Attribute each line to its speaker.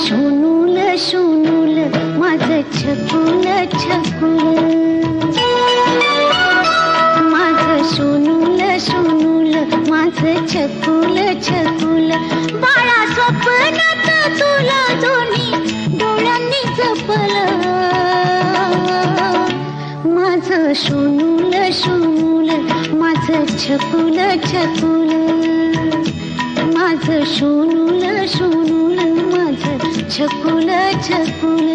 Speaker 1: शोनूल शोनूल माझं छकुल छकुल, माझं शोनूल शोनूल माझं छकुल छकुल, बाळा स्वप्नात तुला दोन्ही डोळ्यांनी जपलं, माझं शोनूल शोनूल माझं छकुल छकुल, माझं शोनूल शोनूल माझं छकुल छकुल.